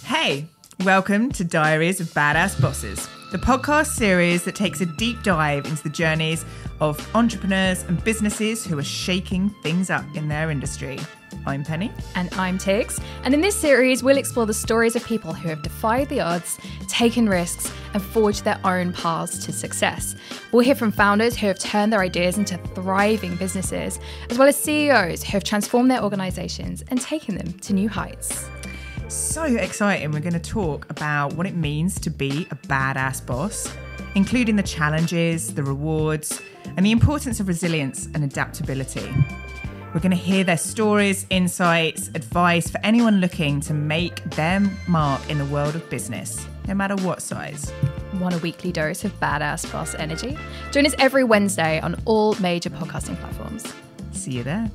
Hey, welcome to Diaries of Badass Bosses, the podcast series that takes a deep dive into the journeys of entrepreneurs and businesses who are shaking things up in their industry. I'm Penny. And I'm Tigz. And in this series, we'll explore the stories of people who have defied the odds, taken risks, and forged their own paths to success. We'll hear from founders who have turned their ideas into thriving businesses, as well as CEOs who have transformed their organizations and taken them to new heights. So exciting. We're going to talk about what it means to be a badass boss, including the challenges, the rewards, and the importance of resilience and adaptability. We're going to hear their stories, insights, advice for anyone looking to make their mark in the world of business, no matter what size. Want a weekly dose of badass boss energy? Join us every Wednesday on all major podcasting platforms. See you there.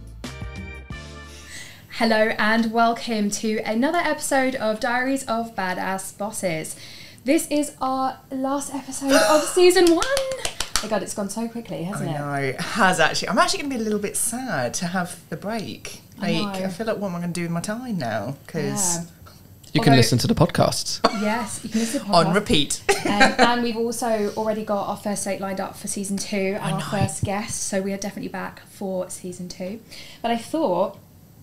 Hello and welcome to another episode of Diaries of Badass Bosses. This is our last episode of season 1. Oh my God, it's gone so quickly, hasn't it? I know, it has actually. I'm actually going to be a little bit sad to have the break. I feel like what am I going to do with my time now? Because you can listen to the podcasts. Yes, you can listen to the podcasts. On repeat. And we've also already got our first date lined up for season 2 and our first guest. So we are definitely back for season 2. But I thought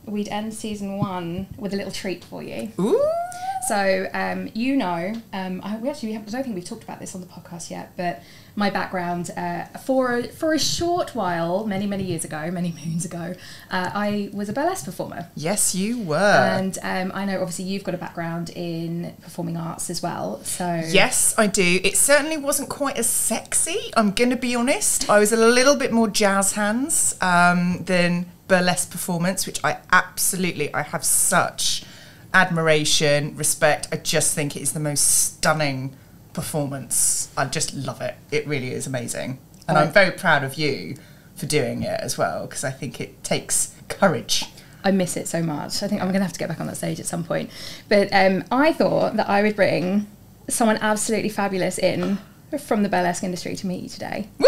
we'd end season 1 with a little treat for you. Ooh! So, I don't think we've talked about this on the podcast yet, but my background, for a short while, many moons ago, I was a burlesque performer. Yes, you were. And I know, obviously, you've got a background in performing arts as well. So yes, I do. It certainly wasn't quite as sexy, I'm going to be honest. I was a little bit more jazz hands than burlesque performance, which I have such admiration, respect. I just think it is the most stunning performance. I just love it. It really is amazing. And I'm very proud of you for doing it as well, because I think it takes courage. I miss it so much. I think I'm going to have to get back on that stage at some point. But I thought that I would bring someone absolutely fabulous in from the burlesque industry to meet you today. Woo!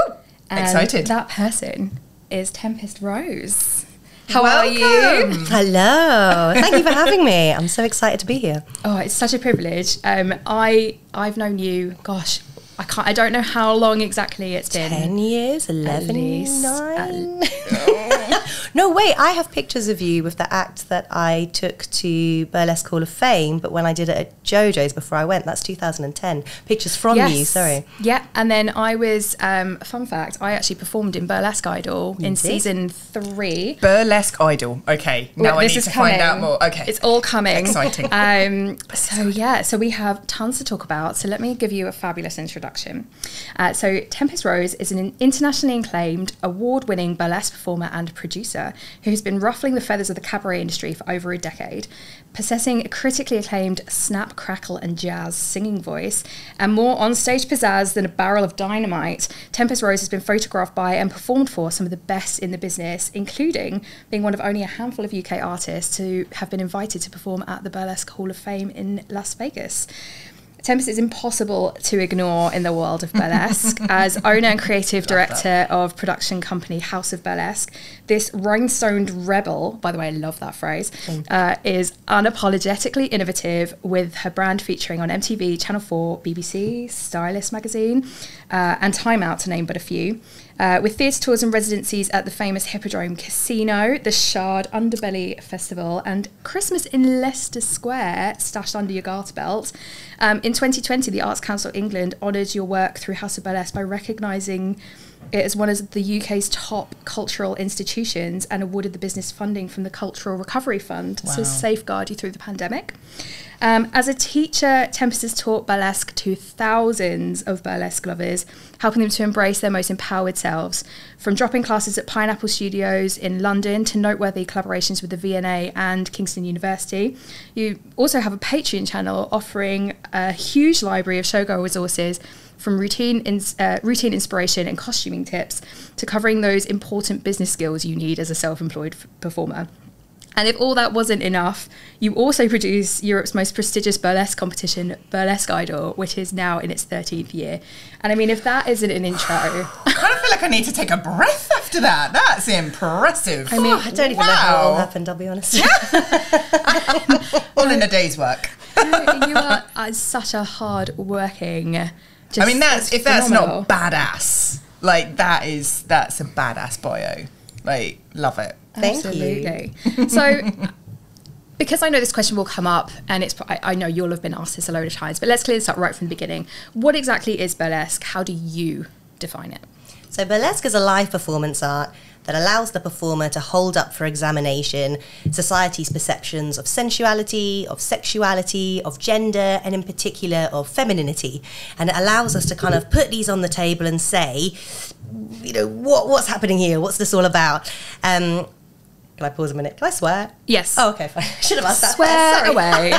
And excited. That person is Tempest Rose. How Welcome. are you? Hello. Thank you for having me. I'm so excited to be here. Oh, it's such a privilege. I've known you, gosh, I don't know how long exactly it's been. 10 years, 11, At least. 9. No, wait, I have pictures of you with the act that I took to Burlesque Hall of Fame, but when I did it at JoJo's before I went, that's 2010. Pictures from you, sorry. Yeah, and then I was, fun fact, I actually performed in Burlesque Idol in season 3. Burlesque Idol. Okay, now I need to find out more. Okay. It's all coming. Exciting. So we have tons to talk about. So let me give you a fabulous introduction. So Tempest Rose is an internationally acclaimed, award-winning burlesque performer and producer who's been ruffling the feathers of the cabaret industry for over a decade. Possessing a critically acclaimed snap, crackle and jazz singing voice and more onstage pizzazz than a barrel of dynamite, Tempest Rose has been photographed by and performed for some of the best in the business, including being one of only a handful of UK artists who have been invited to perform at the Burlesque Hall of Fame in Las Vegas. Tempest is impossible to ignore in the world of burlesque. As owner and creative director of production company House of Burlesque, this rhinestoned rebel, by the way, I love that phrase, is unapologetically innovative, with her brand featuring on MTV, Channel 4, BBC, Stylist magazine, and Time Out, to name but a few. With theatre tours and residencies at the famous Hippodrome Casino, the Shard Underbelly Festival, and Christmas in Leicester Square stashed under your garter belt. In 2020, the Arts Council England honoured your work through House of Burlesque by recognising it as one of the UK's top cultural institutions and awarded the business funding from the Cultural Recovery Fund to safeguard you through the pandemic. As a teacher, Tempest has taught burlesque to thousands of burlesque lovers, helping them to embrace their most empowered selves. From dropping classes at Pineapple Studios in London to noteworthy collaborations with the V&A and Kingston University. You also have a Patreon channel offering a huge library of showgirl resources, from routine inspiration and costuming tips to covering those important business skills you need as a self-employed performer. And if all that wasn't enough, you also produce Europe's most prestigious burlesque competition, Burlesque Idol, which is now in its 13th year. And I mean, if that isn't an intro... I kind of feel like I need to take a breath after that. That's impressive. I mean, I don't even know how it all happened, I'll be honest. All in a day's work. You are such a hard-working. I mean, if that's not badass, like that's a badass bio. Like, love it. Thank Absolutely. you. So, because I know this question will come up, and I know you'll have been asked this a load of times, but let's clear this up right from the beginning. What exactly is burlesque? How do you define it? So burlesque is a live performance art that allows the performer to hold up for examination society's perceptions of sensuality, of sexuality, of gender, and in particular of femininity. And it allows us to kind of put these on the table and say, you know, what's happening here? What's this all about? Can I pause a minute? Can I swear? Yes. Oh, okay, fine. Should have asked that. Swear away.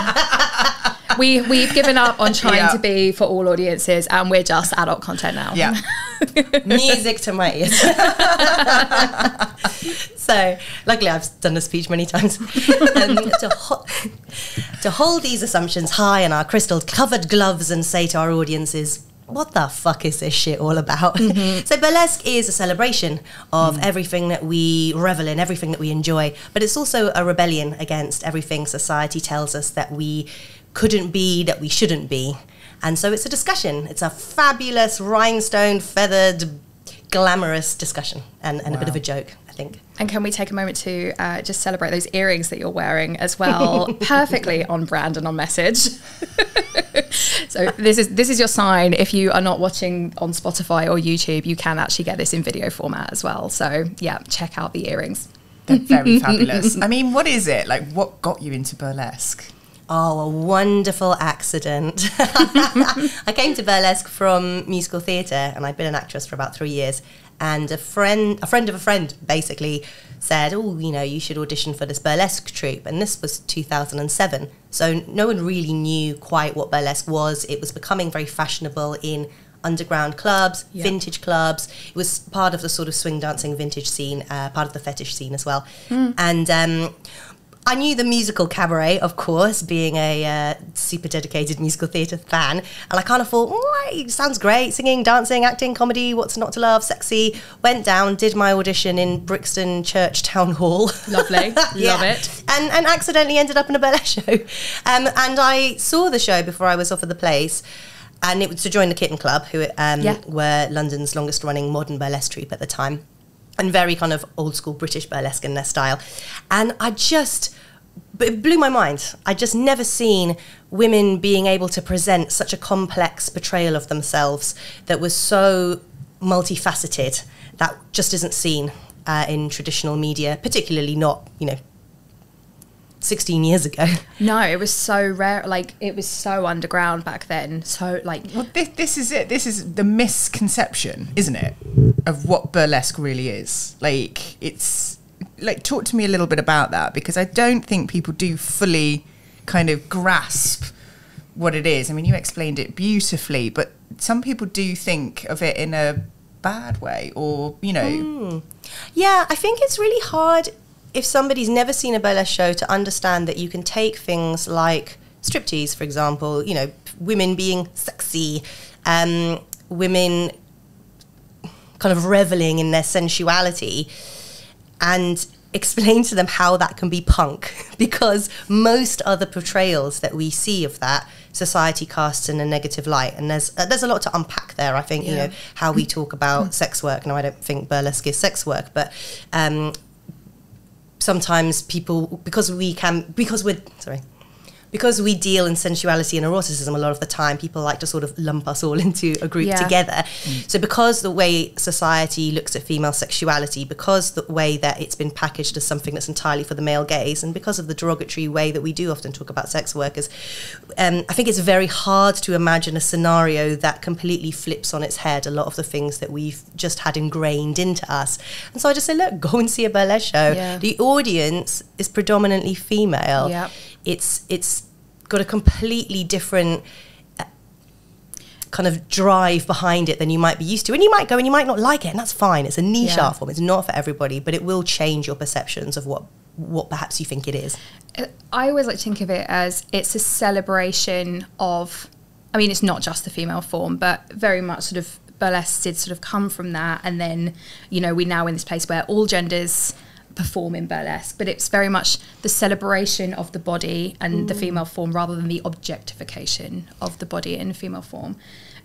We've given up on trying to be for all audiences, and we're just adult content now. Yeah. Music to my ears. So, luckily, I've done the speech many times. To hold these assumptions high in our crystal-covered gloves and say to our audiences, what the fuck is this shit all about? Mm-hmm. So burlesque is a celebration of everything that we revel in, everything that we enjoy, but it's also a rebellion against everything society tells us that we couldn't be, that we shouldn't be. And so it's a discussion. It's a fabulous, rhinestone-feathered, glamorous discussion and a bit of a joke, I think. And can we take a moment to just celebrate those earrings that you're wearing as well? Perfectly on brand and on message. So this is your sign. If you are not watching on Spotify or YouTube, you can actually get this in video format as well. So yeah, check out the earrings. They're very fabulous. I mean, what is it? Like, what got you into burlesque? Oh, a wonderful accident. I came to burlesque from musical theatre, and I'd been an actress for about 3 years. And a friend of a friend basically said, oh, you know, you should audition for this burlesque troupe. And this was 2007. So no one really knew quite what burlesque was. It was becoming very fashionable in underground clubs, vintage clubs. It was part of the sort of swing dancing vintage scene, part of the fetish scene as well. And I knew the musical cabaret, of course, being a super dedicated musical theatre fan. And I kind of thought, it sounds great, singing, dancing, acting, comedy, what's not to love, sexy. Went down, did my audition in Brixton Church Town Hall. Lovely, love it. And accidentally ended up in a burlesque show. And I saw the show before I was offered the place. And it was to join the Kitten Club, who were London's longest running modern burlesque troupe at the time. And very kind of old school British burlesque in their style. And it blew my mind. I'd just never seen women being able to present such a complex portrayal of themselves that was so multifaceted, that just isn't seen in traditional media, particularly not, 16 years ago. No, it was so rare. Like, it was so underground back then. So, like... Well, this is it. This is the misconception, isn't it, of what burlesque really is. Like, it's... Like, talk to me a little bit about that, because I don't think people do fully kind of grasp what it is. I mean, you explained it beautifully, but some people do think of it in a bad way, or, Yeah, I think it's really hard if somebody's never seen a burlesque show to understand that you can take things like striptease, for example, women being sexy, women kind of reveling in their sensuality, and explain to them how that can be punk, because most other portrayals that we see of that, society casts in a negative light, and there's a lot to unpack there. I think how we talk about sex work. Now, I don't think burlesque is sex work, but sometimes people, because we deal in sensuality and eroticism a lot of the time, people like to sort of lump us all into a group together. So because the way society looks at female sexuality, because the way that it's been packaged as something that's entirely for the male gaze, and because of the derogatory way that we do often talk about sex workers, I think it's very hard to imagine a scenario that completely flips on its head a lot of the things that we've just had ingrained into us. And so I just say, look, go and see a burlesque show. Yeah. The audience is predominantly female. Yeah. It's got a completely different kind of drive behind it than you might be used to. And you might go and you might not like it, and that's fine. It's a niche art form. It's not for everybody, but it will change your perceptions of what perhaps you think it is. I always like to think of it as it's a celebration of, I mean, it's not just the female form, but very much sort of burlesque did sort of come from that. And then, we're now in this place where all genders perform in burlesque, but it's very much the celebration of the body and the female form rather than the objectification of the body in female form.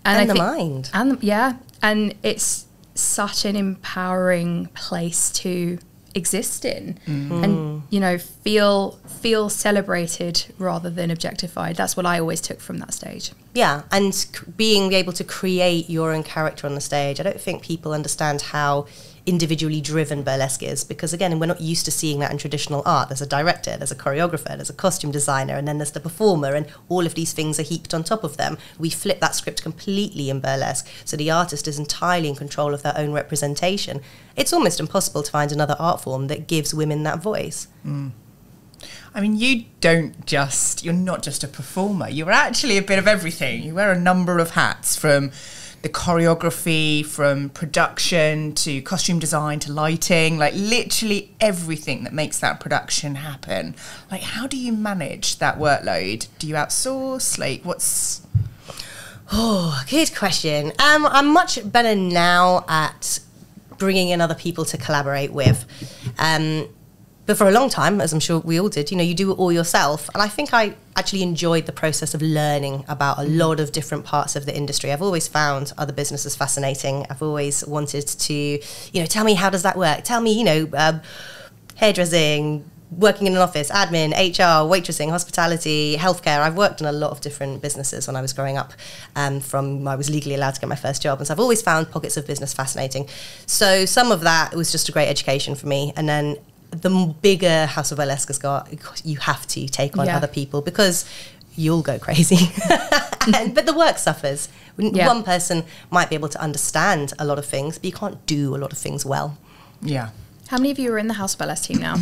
And the mind. And it's such an empowering place to exist in and, you know, feel celebrated rather than objectified. That's what I always took from that stage. Yeah, and being able to create your own character on the stage. I don't think people understand how individually driven burlesque is, because again, we're not used to seeing that in traditional art. There's a director, there's a choreographer, there's a costume designer, and then there's the performer, and all of these things are heaped on top of them. We flip that script completely in burlesque, so the artist is entirely in control of their own representation. It's almost impossible to find another art form that gives women that voice. I mean, you're not just a performer, you're actually a bit of everything. You wear a number of hats, from the choreography, from production to costume design to lighting, like literally everything that makes that production happen. Like, how do you manage that workload? Do you outsource? Like, what's... Oh, good question. I'm much better now at bringing in other people to collaborate with. But for a long time, as I'm sure we all did, you know, you do it all yourself. And I think I actually enjoyed the process of learning about a lot of different parts of the industry. I've always found other businesses fascinating. I've always wanted to, you know, tell me, how does that work? Tell me, you know, hairdressing, working in an office, admin, HR, waitressing, hospitality, healthcare. I've worked in a lot of different businesses when I was growing up, from I was legally allowed to get my first job. And so I've always found pockets of business fascinating. So some of that was just a great education for me. And then the bigger House of Burlesque has got, you have to take on other people because you'll go crazy. But the work suffers. One person might be able to understand a lot of things, but you can't do a lot of things well. Yeah. How many of you are in the House of Burlesque team now?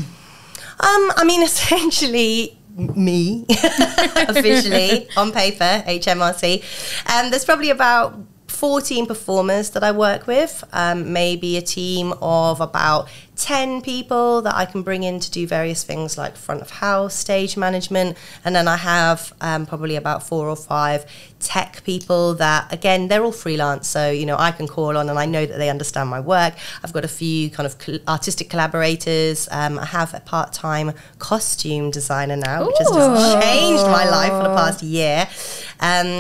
I mean, essentially me, officially, on paper, HMRC. There's probably about 14 performers that I work with, maybe a team of about 10 people that I can bring in to do various things like front of house, stage management, and then I have probably about 4 or 5 tech people that, again, they're all freelance, so, you know, I can call on and I know that they understand my work. I've got a few kind of artistic collaborators. I have a part-time costume designer now, which has just changed my life for the past year.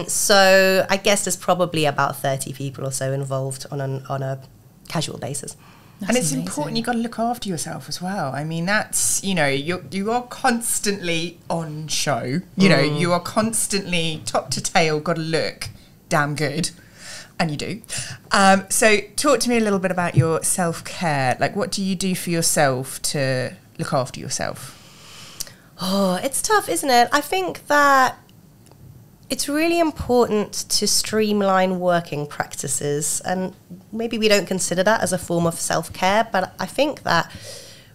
So I guess there's probably about 30 people or so involved on a casual basis. And it's important, you've got to look after yourself as well. I mean, that's, you know, you are constantly on show. You know, you are constantly top to tail, got to look damn good. And you do. So talk to me a little bit about your self-care. Like, what do you do for yourself to look after yourself? Oh, it's tough, isn't it? I think that it's really important to streamline working practices, and maybe we don't consider that as a form of self-care, but I think that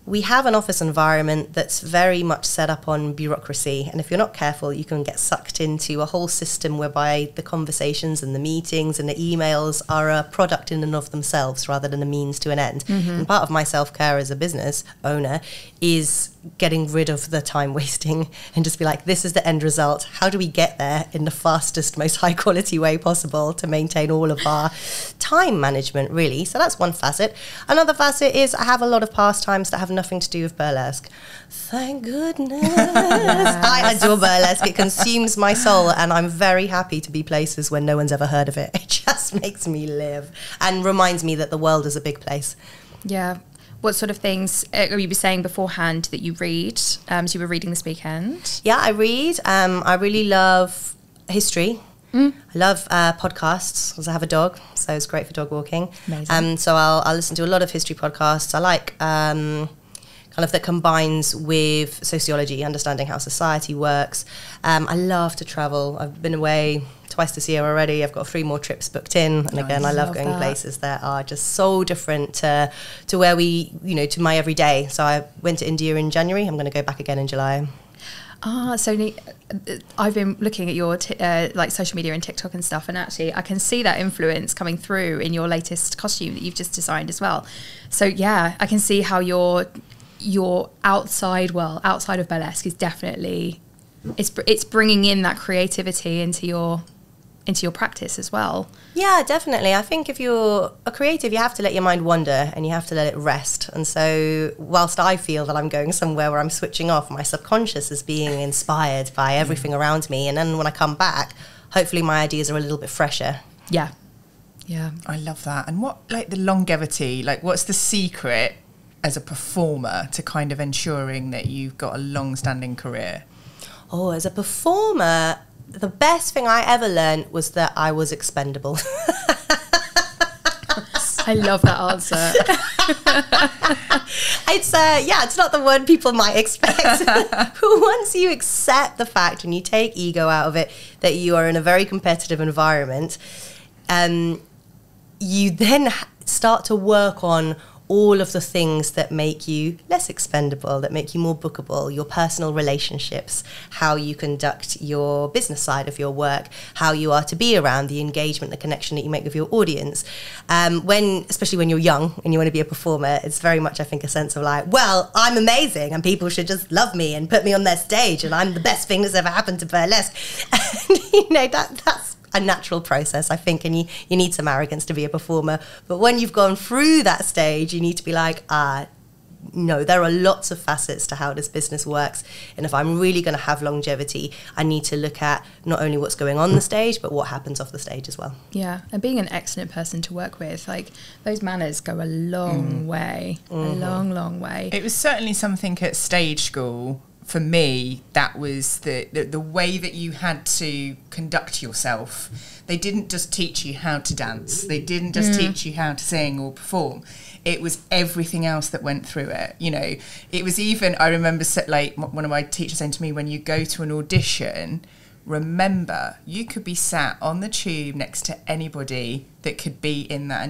we have an office environment that's very much set up on bureaucracy, and if you're not careful, you can get sucked into a whole system whereby the conversations and the meetings and the emails are a product in and of themselves rather than a means to an end. And part of my self-care as a business owner is getting rid of the time wasting and just be like, this is the end result. How do we get there in the fastest, most high quality way possible to maintain all of our time management, really? So that's one facet. Another facet is I have a lot of pastimes that have nothing to do with burlesque. Thank goodness. I adore burlesque. It consumes my soul, and I'm very happy to be places where no one's ever heard of it. It just makes me live and reminds me that the world is a big place. Yeah. What sort of things you were saying beforehand that you read? So you were reading this weekend. Yeah, I read. I really love history. I love podcasts because I have a dog, so it's great for dog walking. Amazing. So I'll listen to a lot of history podcasts. I like kind of that combines with sociology, understanding how society works. I love to travel. I've been away twice this year already. I've got 3 more trips booked in, and again, I love going places that are just so different to where we, you know, to my everyday. So I went to India in January. I'm going to go back again in July. So I've been looking at your like social media and TikTok and stuff, and actually I can see that influence coming through in your latest costume that you've just designed as well. So yeah, I can see how your outside of burlesque is definitely it's bringing in that creativity into your into your practice as well. Yeah, definitely. I think if you're a creative, you have to let your mind wander and you have to let it rest. And so whilst I feel that I'm going somewhere where I'm switching off, my subconscious is being inspired by everything around me. And then when I come back, hopefully my ideas are a little bit fresher. Yeah. Yeah. I love that. And what, like, the longevity, like, what's the secret as a performer to kind of ensuring that you've got a long-standing career? Oh, as a performer, the best thing I ever learned was that I was expendable. I love that answer. It's not the word people might expect. But once you accept the fact and you take ego out of it, that you are in a very competitive environment, you then start to work on all of the things that make you less expendable, that make you more bookable, your personal relationships, how you conduct your business side of your work, how you are to be around, the engagement, the connection that you make with your audience. Especially when you're young and you want to be a performer, it's very much, I think, a sense of like, well, I'm amazing and people should just love me and put me on their stage and I'm the best thing that's ever happened to burlesque. And, that's a natural process, I think, and you need some arrogance to be a performer. But when you've gone through that stage, you need to be like, no, there are lots of facets to how this business works. And if I'm really going to have longevity, I need to look at not only what's going on the stage, but what happens off the stage as well. Yeah, and being an excellent person to work with, like, those manners go a long way, a long, long way. It was certainly something at stage school. For me, that was the way that you had to conduct yourself. They didn't just teach you how to dance. They didn't just teach you how to sing or perform. It was everything else that went through it. You know, it was even, I remember like one of my teachers saying to me, when you go to an audition, remember, you could be sat on the tube next to anybody that could be in that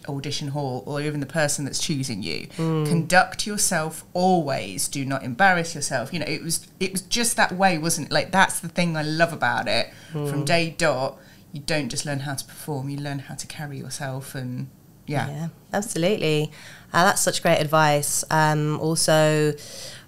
audition hall, or even the person that's choosing you. Conduct yourself always. Do not embarrass yourself. You know, it was just that way, wasn't it? Like, that's the thing I love about it. From day dot, you don't just learn how to perform, you learn how to carry yourself. And yeah, absolutely. That's such great advice. Also,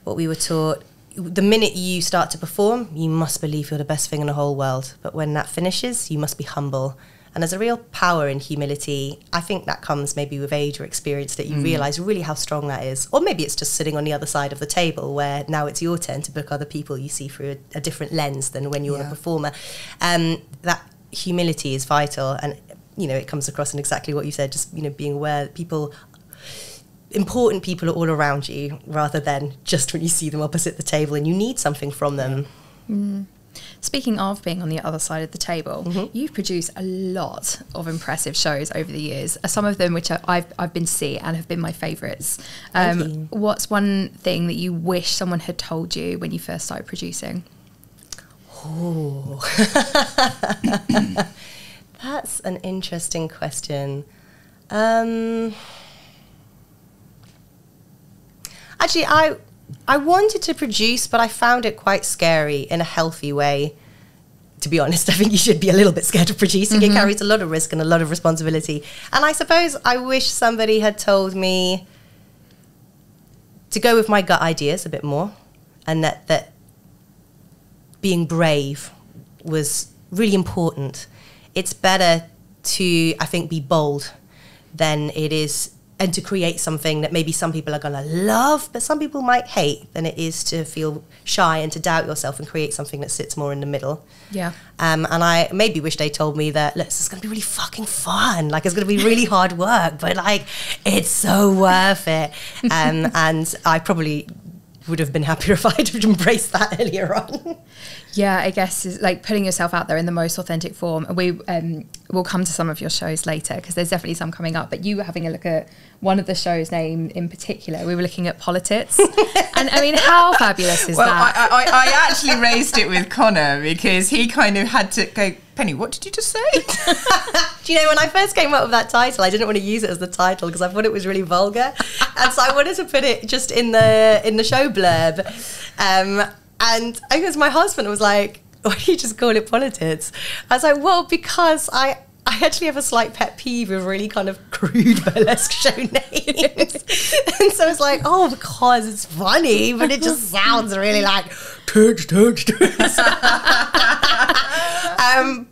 what we were taught, the minute you start to perform, you must believe you're the best thing in the whole world. But when that finishes, you must be humble. And there's a real power in humility. I think that comes maybe with age or experience, that you realise really how strong that is. Or maybe it's just sitting on the other side of the table where now it's your turn to book other people you see through a different lens than when you're a performer. That humility is vital. And, you know, it comes across in exactly what you said, just, you know, being aware that important people are all around you, rather than just when you see them opposite the table and you need something from them. Speaking of being on the other side of the table, you've produced a lot of impressive shows over the years, some of them which I've been to see and have been my favourites. What's one thing that you wish someone had told you when you first started producing? Oh, that's an interesting question. Actually, I wanted to produce, but I found it quite scary in a healthy way. To be honest, I think you should be a little bit scared of producing. It carries a lot of risk and a lot of responsibility. And I suppose I wish somebody had told me to go with my gut ideas a bit more, and that being brave was really important. It's better to, I think, be bold than it is, and to create something that maybe some people are going to love, but some people might hate, than it is to feel shy and to doubt yourself and create something that sits more in the middle. Yeah. And I maybe wish they told me that, look, this is going to be really fucking fun. Like, it's going to be really hard work, but, like, it's so worth it. And I probably would have been happier if I'd embraced that earlier on. Yeah, I guess it's like putting yourself out there in the most authentic form. We will come to some of your shows later, because there's definitely some coming up. But you were having a look at one of the shows name in particular. We were looking at Politics. And I mean, how fabulous is that? I actually raised it with Connor, because he kind of had to go, Penny, what did you just say? Do you know, when I first came up with that title, I didn't want to use it as the title because I thought it was really vulgar. And so I wanted to put it just in the show blurb. And I guess my husband was like, why don't you just call it Politics? I was like, well, because I actually have a slight pet peeve with really kind of crude burlesque show names. And so it's like, oh, because it's funny, but it just sounds really like, Tigz.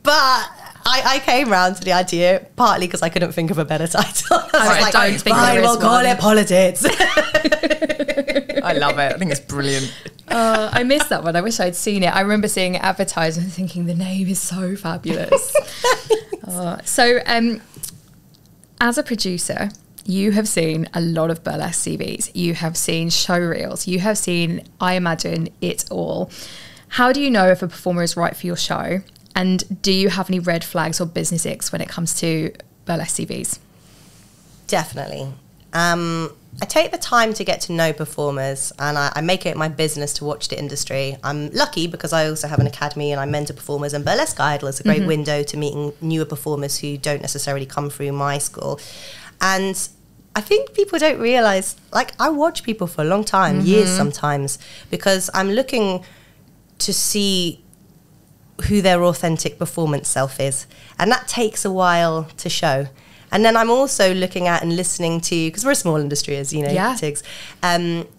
But I came round to the idea partly because I couldn't think of a better title. Don't think there is we'll call one. it politics. I love it. I think it's brilliant. I missed that one. I wish I'd seen it. I remember seeing it advertised and thinking the name is so fabulous. As a producer, you have seen a lot of burlesque CVs. You have seen show reels. You have seen, I imagine, it all. How do you know if a performer is right for your show? And do you have any red flags or business icks when it comes to burlesque CVs? Definitely. I take the time to get to know performers, and I make it my business to watch the industry. I'm lucky because I also have an academy and I mentor performers, and Burlesque Idol is a great window to meeting newer performers who don't necessarily come through my school. And I think people don't realise, like, I watch people for a long time, years sometimes, because I'm looking to see who their authentic performance self is. And that takes a while to show. And then I'm also looking at and listening to, because we're a small industry, as you know, Tigz,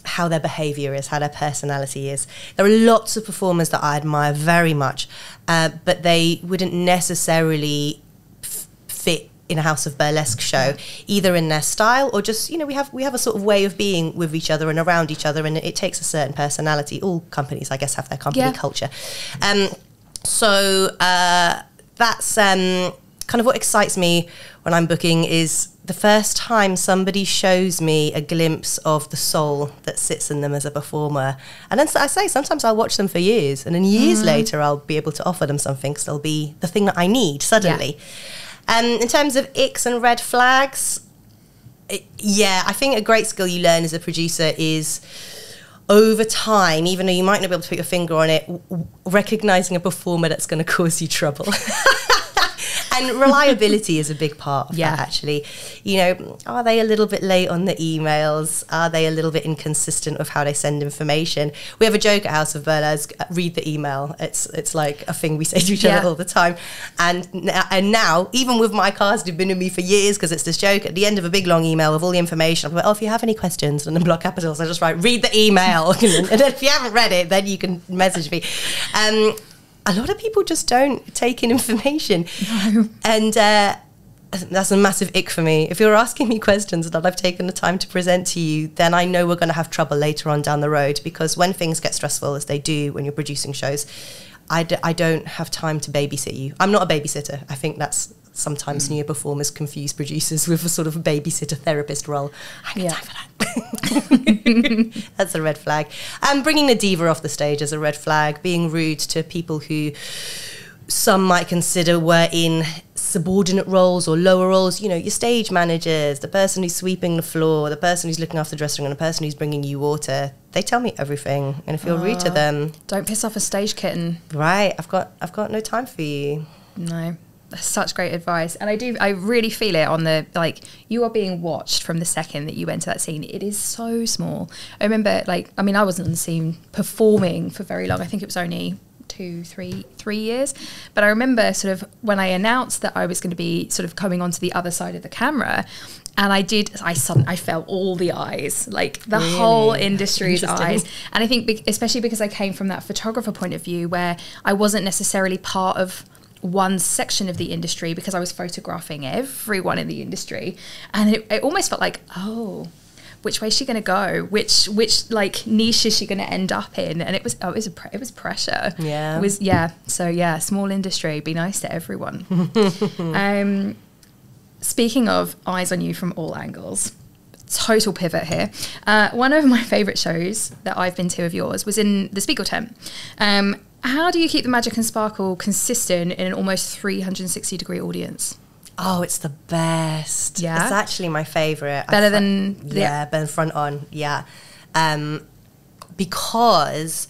how their behaviour is, how their personality is. There are lots of performers that I admire very much, but they wouldn't necessarily fit in a House of Burlesque show, either in their style or just, you know, we have a sort of way of being with each other and around each other, and it takes a certain personality. All companies, I guess, have their company culture. So that's kind of what excites me when I'm booking, is the first time somebody shows me a glimpse of the soul that sits in them as a performer. And then I say, sometimes I'll watch them for years, and then years later I'll be able to offer them something because they'll be the thing that I need suddenly. In terms of icks and red flags, I think a great skill you learn as a producer is, over time, even though you might not be able to put your finger on it, recognizing a performer that's going to cause you trouble. And reliability is a big part of that, actually. You know, are they a little bit late on the emails? Are they a little bit inconsistent with how they send information? We have a joke at House of Burlesque, read the email. It's like a thing we say to each other all the time. And now, even with my cast who've been with me for years, because it's this joke, at the end of a big long email with all the information, I'm like, if you have any questions, and then block capitals, I just write, read the email. And then if you haven't read it, then you can message me. A lot of people just don't take in information. No. And that's a massive ick for me. If you're asking me questions that I've taken the time to present to you, then I know we're going to have trouble later on down the road, because when things get stressful, as they do when you're producing shows, I don't have time to babysit you. I'm not a babysitter. I think that's sometimes newer performers confuse producers with a sort of babysitter therapist role. I ain't got time for that. That's a red flag. Bringing the diva off the stage is a red flag. Being rude to people who some might consider were in subordinate roles or lower roles. You know, your stage managers, the person who's sweeping the floor, the person who's looking after the dressing room, and the person who's bringing you water. They tell me everything, and if you're rude to them, don't piss off a stage kitten. Right, I've got no time for you. No. That's such great advice. And I really feel it on the, like, you are being watched from the second that you enter that scene. It is so small. I remember, I wasn't on the scene performing for very long. I think it was only 3 years. But I remember sort of when I announced that I was going to be sort of coming onto the other side of the camera, and I felt all the eyes, like the whole industry's eyes. And I think especially because I came from that photographer point of view, where I wasn't necessarily part of one section of the industry, because I was photographing everyone in the industry, and it almost felt like, which way is she going to go? Which like niche is she going to end up in? And it was pressure. Yeah. It was So small industry. Be nice to everyone. Speaking of eyes on you from all angles, total pivot here. One of my favourite shows that I've been to of yours was in the Spiegel tent. How do you keep the magic and sparkle consistent in an almost 360-degree audience? Oh, it's the best. Yeah? It's actually my favourite. Better than... better than front on, because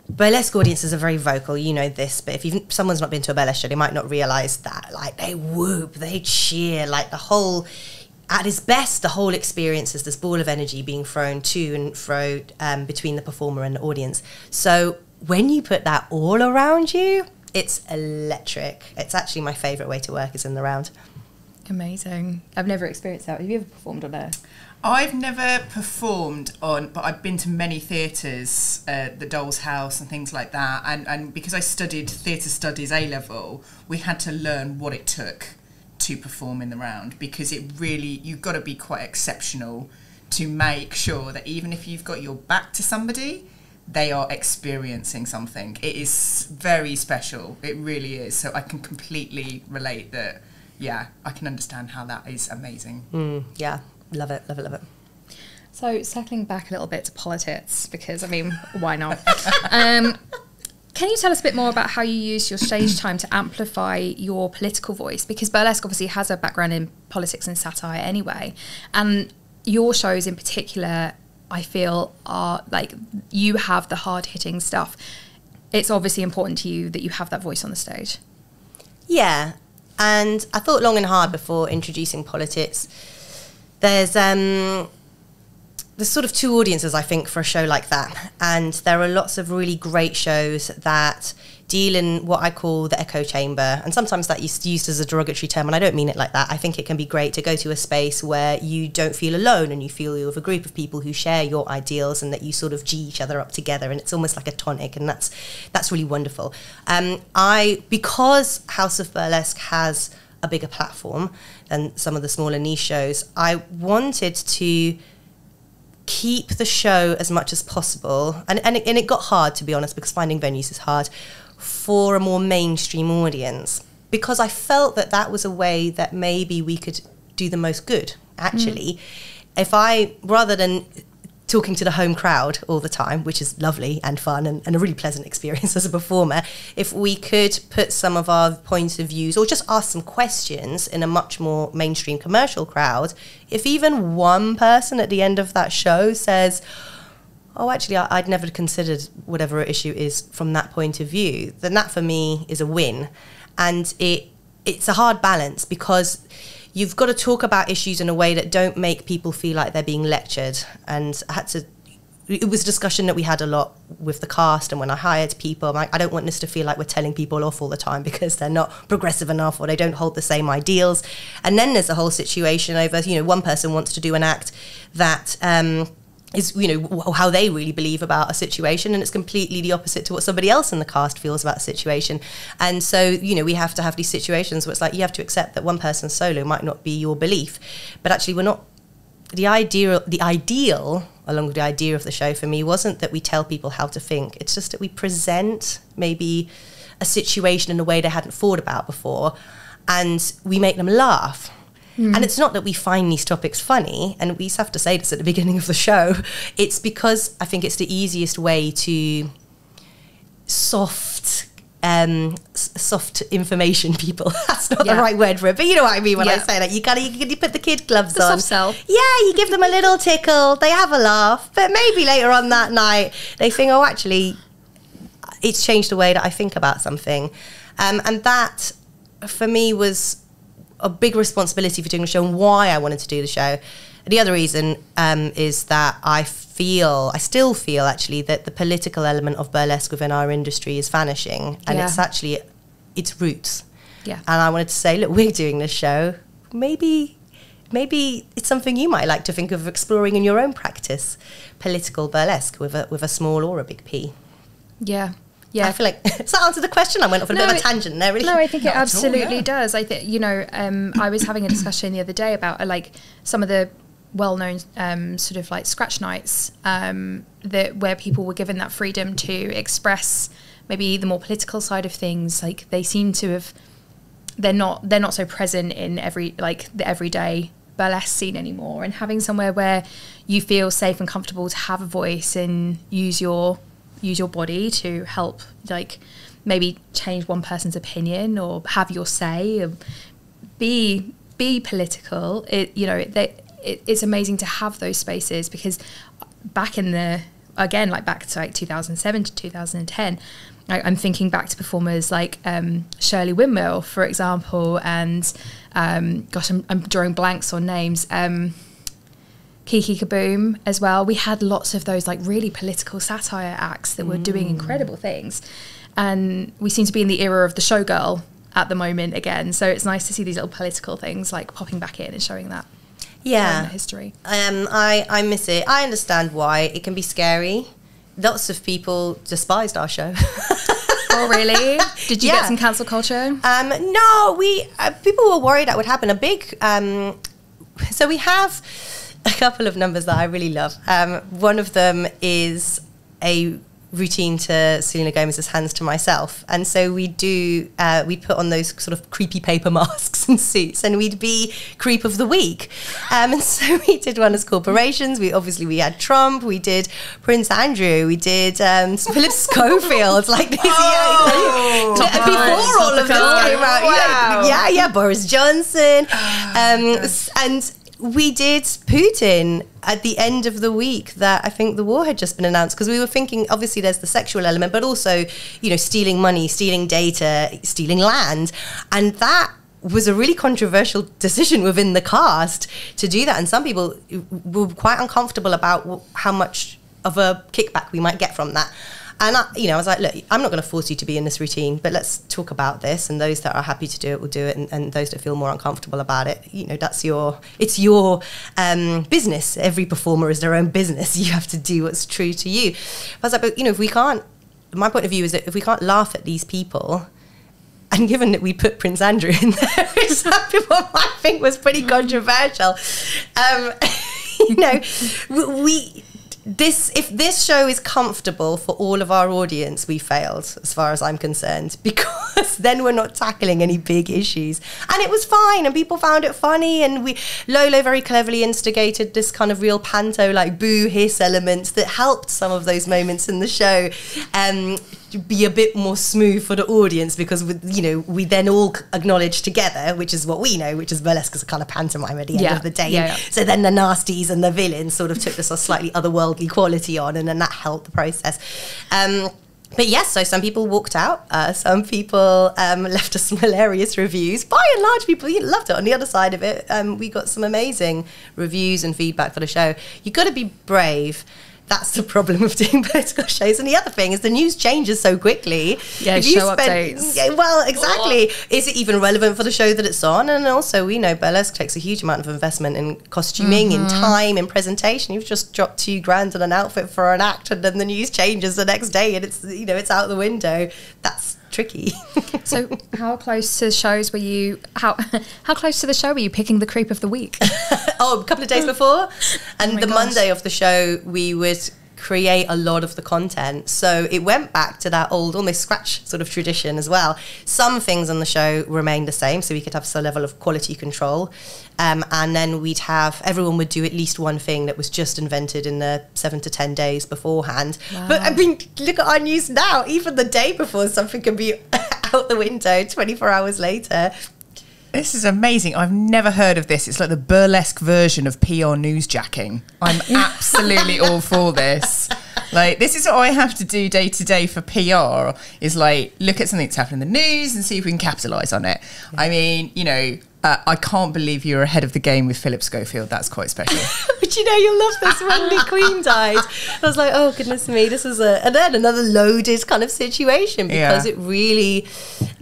burlesque audiences are very vocal, you know this, but if someone's not been to a burlesque show, they might not realise that. Like, they whoop, they cheer, like the whole... At its best, the whole experience is this ball of energy being thrown to and fro between the performer and the audience. So when you put that all around you, it's electric. It's actually my favourite way to work, is in the round. Amazing. I've never experienced that. Have you ever performed on a... I've never performed on, but I've been to many theatres, the Doll's House and things like that. And because I studied theatre studies A-level, we had to learn what it took to perform in the round, because it really, you've got to be quite exceptional to make sure that even if you've got your back to somebody, they are experiencing something. It is very special. It really is. So I can completely relate that. Yeah, I can understand how that is amazing. Yeah, love it, love it, love it. So circling back a little bit to politics, because, I mean, why not? Can you tell us a bit more about how you use your stage time to amplify your political voice? Because burlesque obviously has a background in politics and satire anyway. And your shows in particular, I feel, are like, you have the hard-hitting stuff. It's obviously important to you that you have that voice on the stage. Yeah, and I thought long and hard before introducing politics. There's sort of two audiences, I think, for a show like that. And there are lots of really great shows that deal in what I call the echo chamber. And sometimes that is used as a derogatory term, and I don't mean it like that. I think it can be great to go to a space where you don't feel alone and you feel you're with a group of people who share your ideals and that you sort of G each other up together, and it's almost like a tonic, and that's really wonderful. Because House of Burlesque has a bigger platform than some of the smaller niche shows, I wanted to keep the show as much as possible, and it got hard, to be honest, because finding venues is hard, for a more mainstream audience, because I felt that that was a way that maybe we could do the most good, actually. If I, rather than talking to the home crowd all the time, which is lovely and fun and a really pleasant experience as a performer, if we could put some of our points of views or just ask some questions in a much more mainstream commercial crowd, if even one person at the end of that show says, oh, actually, I'd never considered whatever issue is from that point of view, then that for me is a win. And it's a hard balance, because you've got to talk about issues in a way that don't make people feel like they're being lectured. And it was a discussion that we had a lot with the cast, and when I hired people, I'm like, I don't want this to feel like we're telling people off all the time because they're not progressive enough or they don't hold the same ideals. And then there's a whole situation over, one person wants to do an act that is, how they really believe about a situation, and it's completely the opposite to what somebody else in the cast feels about a situation. And so, we have to have these situations where it's like, you have to accept that one person's solo might not be your belief, but actually we're not, the ideal, along with the idea of the show for me, wasn't that we tell people how to think. It's just that we present maybe a situation in a way they hadn't thought about before, and we make them laugh. And it's not that we find these topics funny, and we have to say this at the beginning of the show, it's because I think it's the easiest way to soft information people. That's not the right word for it, but you know what I mean when I say that. You put the kid gloves on. Soft sell. Yeah, you give them a little tickle, they have a laugh, but maybe later on that night they think, oh, actually, it's changed the way that I think about something. And that, for me, was a big responsibility for doing the show, and why I wanted to do the show. The other reason is that I still feel actually that the political element of burlesque within our industry is vanishing, and it's actually its roots. Yeah. And I wanted to say, look, we're doing this show. Maybe it's something you might like to think of exploring in your own practice, political burlesque with a small or a big P. Yeah. Yeah, I feel like, does that answer the question? I went off on a bit of a tangent there, really. No, I think it absolutely does. I think, I was having a discussion the other day about some of the well-known sort of like scratch nights where people were given that freedom to express maybe the more political side of things. Like, they seem to have, they're not so present in the everyday burlesque scene anymore. And having somewhere where you feel safe and comfortable to have a voice and use your body to help, maybe change one person's opinion or have your say, or be political. It's amazing to have those spaces, because back in back to 2007 to 2010, I'm thinking back to performers like Shirley Windmill, for example, and I'm drawing blanks on names. Kiki Kaboom as well. We had lots of those really really political satire acts that were doing incredible things, and we seem to be in the era of the showgirl at the moment again. So it's nice to see these little political things like popping back in and showing that. Yeah, history. I miss it. I understand why it can be scary. Lots of people despised our show. Oh, really? Did you get some cancel culture? No, people were worried that would happen. So we have a couple of numbers that I really love. One of them is a routine to Selena Gomez's Hands to Myself, and so we'd put on those sort of creepy paper masks and suits, and we'd be creep of the week. And so we did one as corporations. We had Trump, we did Prince Andrew, we did Philip Schofield, like this. Before all of this came out. Wow. Yeah, Boris Johnson, and we did Putin at the end of the week that I think the war had just been announced, because we were thinking, obviously there's the sexual element, but also, stealing money, stealing data, stealing land. And that was a really controversial decision within the cast to do that. And some people were quite uncomfortable about how much of a kickback we might get from that. And I was like, look, I'm not going to force you to be in this routine, but let's talk about this. And those that are happy to do it will do it, and those that feel more uncomfortable about it, it's your business. Every performer is their own business. You have to do what's true to you. I was like, but if we can't, my point of view is that if we can't laugh at these people, and given that we put Prince Andrew in there, which some people might think was pretty controversial, if this show is comfortable for all of our audience, we failed, as far as I'm concerned, because then we're not tackling any big issues. And it was fine, and people found it funny, and Lolo very cleverly instigated this kind of real panto, like boo hiss element that helped some of those moments in the show be a bit more smooth for the audience, because we then all acknowledge together, which is what we know, which is burlesque is a kind of pantomime at the end of the day. Yeah. So then the nasties and the villains sort of took this slightly otherworldly quality on, and then that helped the process. But yes, so some people walked out. Some people left us some hilarious reviews. By and large, people loved it. On the other side of it, we got some amazing reviews and feedback for the show. You've got to be brave. That's the problem with doing political shows. And the other thing is the news changes so quickly. Yeah, updates. Yeah, well, exactly. Is it even relevant for the show that it's on? And also, we know burlesque takes a huge amount of investment in costuming, in time, in presentation. You've just dropped $2,000 on an outfit for an act, and then the news changes the next day, and it's out the window. That's tricky. So how close to shows were you, how close to the show were you picking the creep of the week? A couple of days before. And Monday of the show, we would create a lot of the content. So it went back to that old, almost scratch sort of tradition as well. Some things on the show remained the same, so we could have some level of quality control. And then everyone would do at least one thing that was just invented in the 7 to 10 days beforehand. Wow. But I mean, look at our news now. Even the day before, something can be out the window 24 hours later. This is amazing. I've never heard of this. It's like the burlesque version of PR newsjacking. I'm absolutely all for this. Like, this is what I have to do day to day for PR, is like look at something that's happening in the news and see if we can capitalise on it. Yeah. I mean, I can't believe you're ahead of the game with Philip Schofield. That's quite special. But you'll love this when the Queen died. I was like, oh, goodness me, this is and then another loaded kind of situation, because it really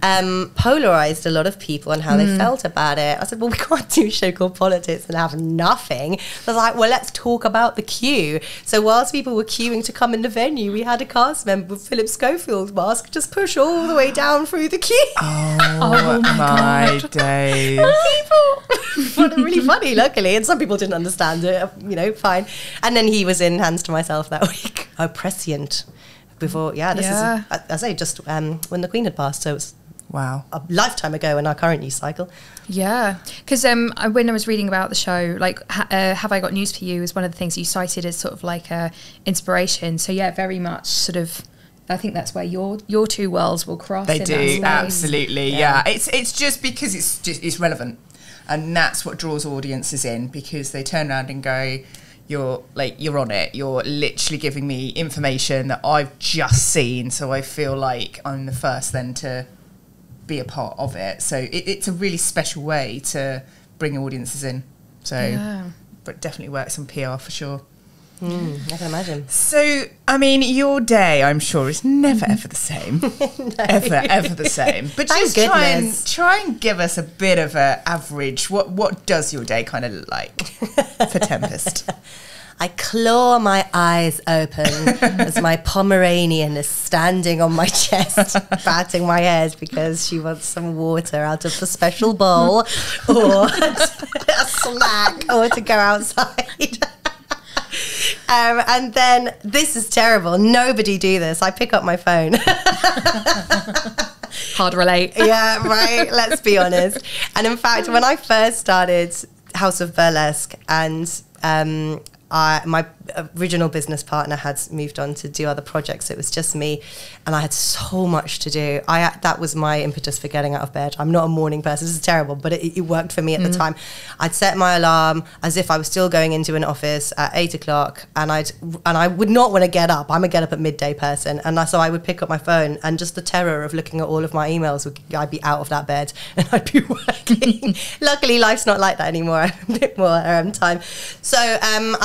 polarised a lot of people and how they felt about it. I said, well, we can't do a show called Politics and have nothing. I was like, well, let's talk about the queue. So whilst people were queuing to come in the venue, we had a cast member with Philip Schofield's mask just push all the way down through the queue. Oh my days. People were really funny, luckily, and some people didn't understand it, fine. And then he was in Hands to Myself that week. Oh, prescient. Before, this is, I say, just when the Queen had passed, so it was a lifetime ago in our current news cycle. Yeah, because when I was reading about the show, like, Have I Got News For You is one of the things you cited as sort of like a inspiration. So yeah, very much sort of, I think that's where your two worlds will cross. They do, absolutely, yeah. It's just because it's relevant, and that's what draws audiences in, because they turn around and go, you're on it. You're literally giving me information that I've just seen, so I feel like I'm the first then to be a part of it. So it's a really special way to bring audiences in. So, but definitely works on PR for sure. I can imagine. So, I mean, your day, I'm sure, is never ever the same. Ever the same. But Thank just try and give us a bit of a average. What does your day kind of look like for Tempest? I claw my eyes open as my Pomeranian is standing on my chest, batting my head because she wants some water out of the special bowl or a snack or to go outside. And then, this is terrible. Nobody do this. I pick up my phone. Hard relate. Yeah, right. Let's be honest. And in fact, when I first started House of Burlesque and my original business partner had moved on to do other projects. It was just me, and I had so much to do. That was my impetus for getting out of bed. I'm not a morning person. This is terrible, but it worked for me at the time. I'd set my alarm as if I was still going into an office at 8 o'clock, and I would not want to get up. I'm a get up at midday person, and so I would pick up my phone, and just the terror of looking at all of my emails, I'd be out of that bed and I'd be working. Luckily, life's not like that anymore. I have a bit more time. So I'm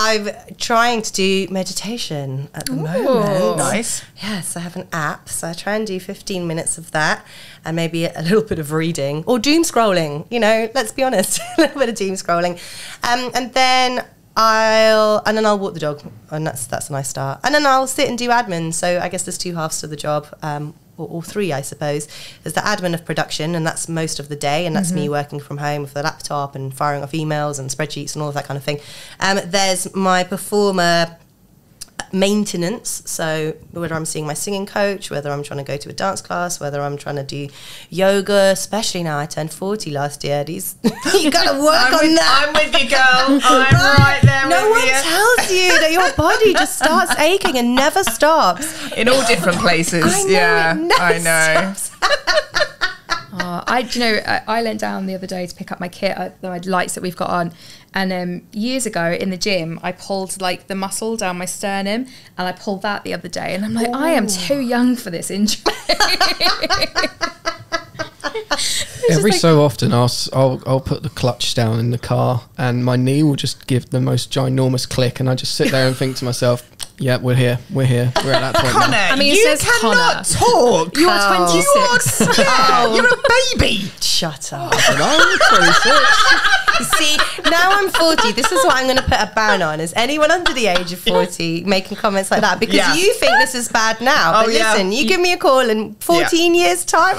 trying to do meditation at the moment. Nice. Yes, I have an app, so I try and do 15 minutes of that and maybe a little bit of reading or doom scrolling, let's be honest, a little bit of doom scrolling. And then I'll walk the dog, and that's a nice start. And then I'll sit and do admin. So I guess there's two halves to the job, or three, I suppose. There's the admin of production, and that's most of the day, and that's me working from home with the laptop and firing off emails and spreadsheets and all of that kind of thing. There's my performer maintenance, so whether I'm seeing my singing coach, whether I'm trying to go to a dance class, whether I'm trying to do yoga, especially now I turned 40 last year. You gotta work on that. I'm with you, girl. I'm right there no with one you. tells you that your body just starts aching and never stops. In all different places. I know, yeah, it never I know. stops. I leant down the other day to pick up my kit, the lights that we've got on, and years ago in the gym I pulled the muscle down my sternum, and I pulled that the other day, and I'm like, I am too young for this injury. Every so often I'll put the clutch down in the car and my knee will just give the most ginormous click, and I just sit there and think to myself, yeah, we're here, we're at that point Connor, now. I mean, you it says cannot Connor. talk. You are 26. You're a baby. Shut up. I'm 26. See, now I'm 40. This is what I'm going to put a ban on, is anyone under the age of 40 making comments like that, because you think this is bad now. But listen, you give me a call in 14 years' time.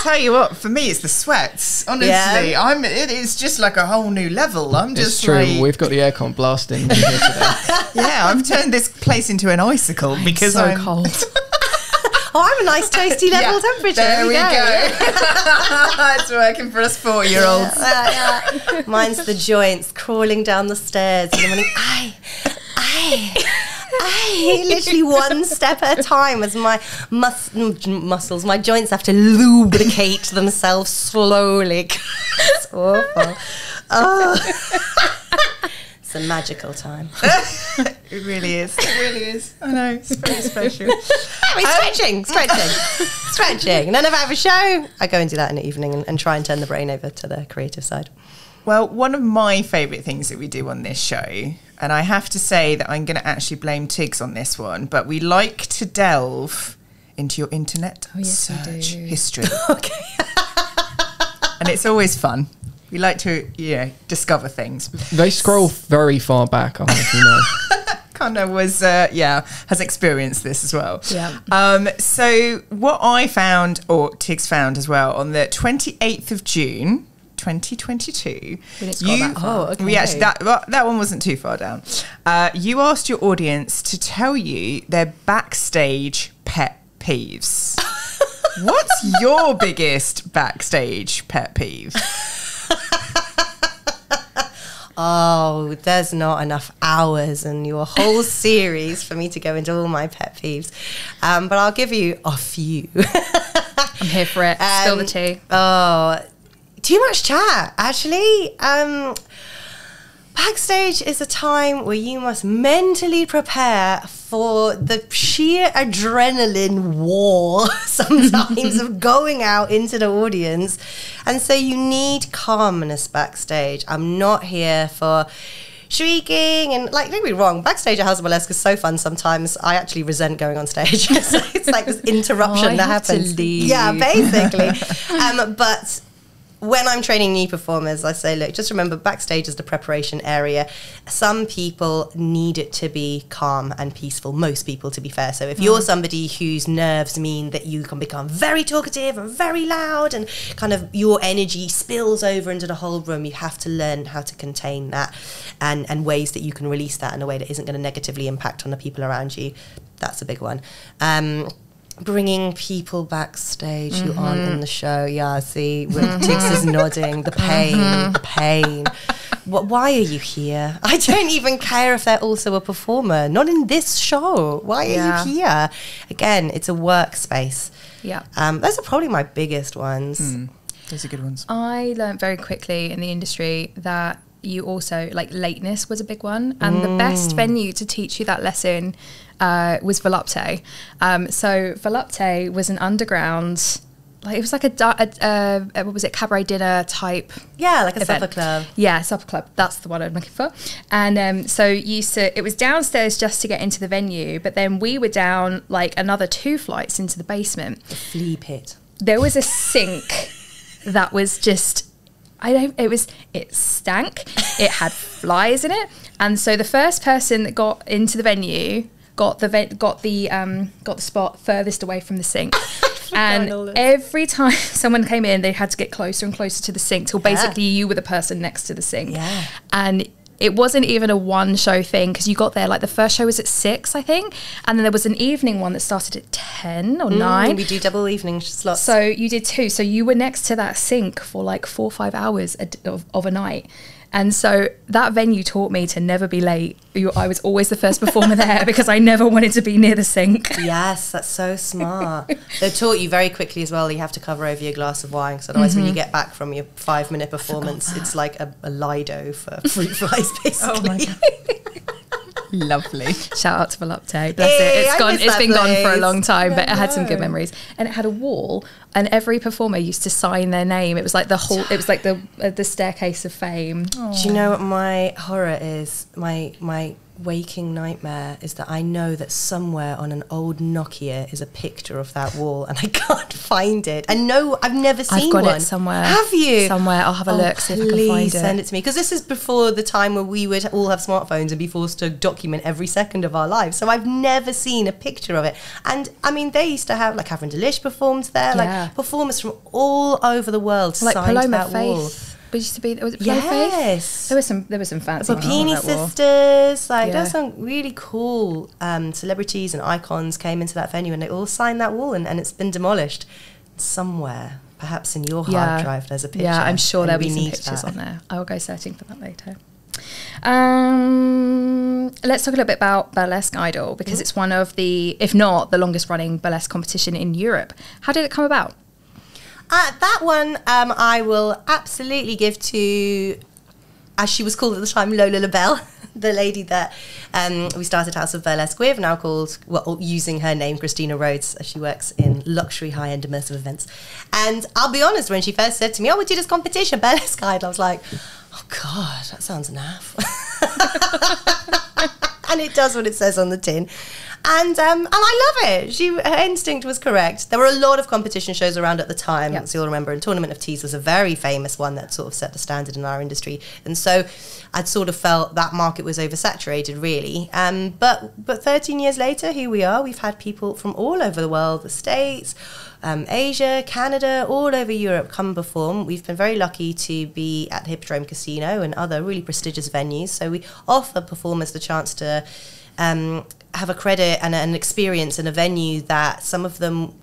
Tell you what, for me it's the sweats. Honestly, it is just like a whole new level. It's true. We've got the aircon blasting in here today. Yeah, I've turned this place into an icicle because so I'm cold. Oh, I'm a nice toasty level temperature. There we go. It's working for us 4-year-olds. Yeah. Mine's the joints crawling down the stairs in the morning. Literally one step at a time as my muscles, my joints have to lubricate themselves slowly. It's awful. It's a magical time. It really is. It really is. I know. It's very special. Stretching. And then if I have a show, I go and do that in the evening and try and turn the brain over to the creative side. Well, one of my favourite things that we do on this show, and I have to say that I'm going to actually blame Tigz on this one, but we like to delve into your internet search history. Okay. And it's always fun. We like to, discover things. They scroll very far back, I don't know if you know. Connor was, has experienced this as well. Yeah. So what I found, or Tigz found as well, on the 28th of June, 2022. We didn't scroll that far. Oh, okay. We actually, that one wasn't too far down. You asked your audience to tell you their backstage pet peeves. What's your biggest backstage pet peeve? Oh, there's not enough hours in your whole series for me to go into all my pet peeves. But I'll give you a few. I'm here for it. Spill the tea. Oh, too much chat, actually. Backstage is a time where you must mentally prepare for the sheer adrenaline war sometimes of going out into the audience. And so you need calmness backstage. I'm not here for shrieking and like, don't get me wrong, backstage at House of Burlesque is so fun sometimes. I actually resent going on stage. So it's like this interruption that happens. Yeah, basically. But when I'm training new performers, I say, look, just remember backstage is the preparation area. Some people need it to be calm and peaceful, most people, to be fair. So if you're somebody whose nerves mean that you can become very talkative and very loud and kind of your energy spills over into the whole room, you have to learn how to contain that and ways that you can release that in a way that isn't going to negatively impact on the people around you. That's a big one. Bringing people backstage who aren't in the show. Yeah, see, Tigz is nodding. The pain. Why are you here? I don't even care if they're also a performer. Not in this show. Why are you here? Again, it's a workspace. Yeah. Those are probably my biggest ones. Those are good ones. I learned very quickly in the industry that you also, like, lateness was a big one. And the best venue to teach you that lesson was Volupte. So Volupte was an underground, like, it was like what was it, cabaret dinner type? Yeah, like a event. supper club. Yeah, supper club. That's the one I'm looking for. And so it was downstairs just to get into the venue, but then we were down like another 2 flights into the basement. The flea pit. There was a sink that was just, it stank. It had flies in it. And so the first person that got into the venue got the spot furthest away from the sink. And every time someone came in, they had to get closer and closer to the sink till basically you were the person next to the sink. Yeah. And it wasn't even a one show thing, because you got there, like, the first show was at 6, I think, and then there was an evening one that started at 10 or 9. We do double evening slots. So you did 2. So you were next to that sink for like 4 or 5 hours of a night. And so that venue taught me to never be late. I was always the first performer there because I never wanted to be near the sink. Yes, that's so smart. They taught you very quickly as well, you have to cover over your glass of wine, because otherwise when you get back from your 5-minute performance, it's like a Lido for fruit flies, basically. Oh my God. Lovely. Shout out to Volupte. Bless it. It's been gone for a long time, but it had some good know. memories. And it had a wall, and every performer used to sign their name. It was like the staircase of fame. Do you know what my horror is? My waking nightmare is that I know that somewhere on an old Nokia is a picture of that wall, and I can't find it. And no, I've never seen I've got one. it somewhere. Have you? Somewhere. I'll have a look, see if I can find Please it. send it to me, because this is before the time where we would all have smartphones and be forced to document every second of our lives. So I've never seen a picture of it. And I mean, they used to have, like, Catherine Delish performed there, like performers from all over the world like signed Paloma that wall. Faith. Was it Paloma Faith? Yes. There was some fancy Papini sisters, like there's some really cool celebrities and icons came into that venue, and they all signed that wall, and it's been demolished somewhere. Perhaps in your hard drive there's a picture. Yeah, I'm sure there'll be some pictures on there. I will go searching for that later. Let's talk a little bit about Burlesque Idol, because it's one of the, if not the longest running burlesque competition in Europe. How did it come about? That one I will absolutely give to, as she was called at the time, Lola LaBelle, the lady that we started House of Burlesque with, now called, well, using her name, Christina Rhodes, as she works in luxury, high-end immersive events. And I'll be honest, when she first said to me, we do this competition, Burlesque Idol, I was like, oh God, that sounds naff. And it does what it says on the tin. And I love it. Her instinct was correct. There were a lot of competition shows around at the time, as you'll remember, and Tournament of Tigz was a very famous one that sort of set the standard in our industry. And so I'd sort of felt that market was oversaturated, really. But 13 years later, here we are. We've had people from all over the world, the States, Asia, Canada, all over Europe come perform. We've been very lucky to be at the Hippodrome Casino and other really prestigious venues. So we offer performers the chance to have a credit and an experience in a venue that some of them,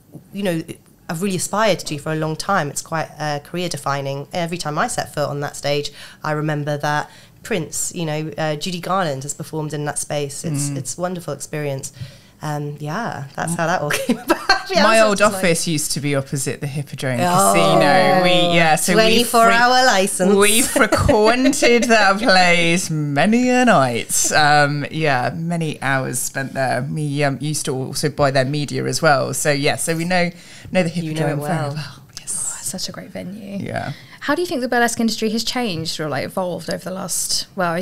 I've really aspired to do for a long time. It's quite career defining. Every time I set foot on that stage, I remember that Prince, Judy Garland has performed in that space. It's a wonderful experience. That's how that all came about. My old office used to be opposite the Hippodrome Casino. So 24-hour license. We frequented that place many a night. Many hours spent there. We used to also buy their media as well. So we know the Hippodrome very well. Yes. It's such a great venue. Yeah. How do you think the burlesque industry has changed or evolved over the last? Well,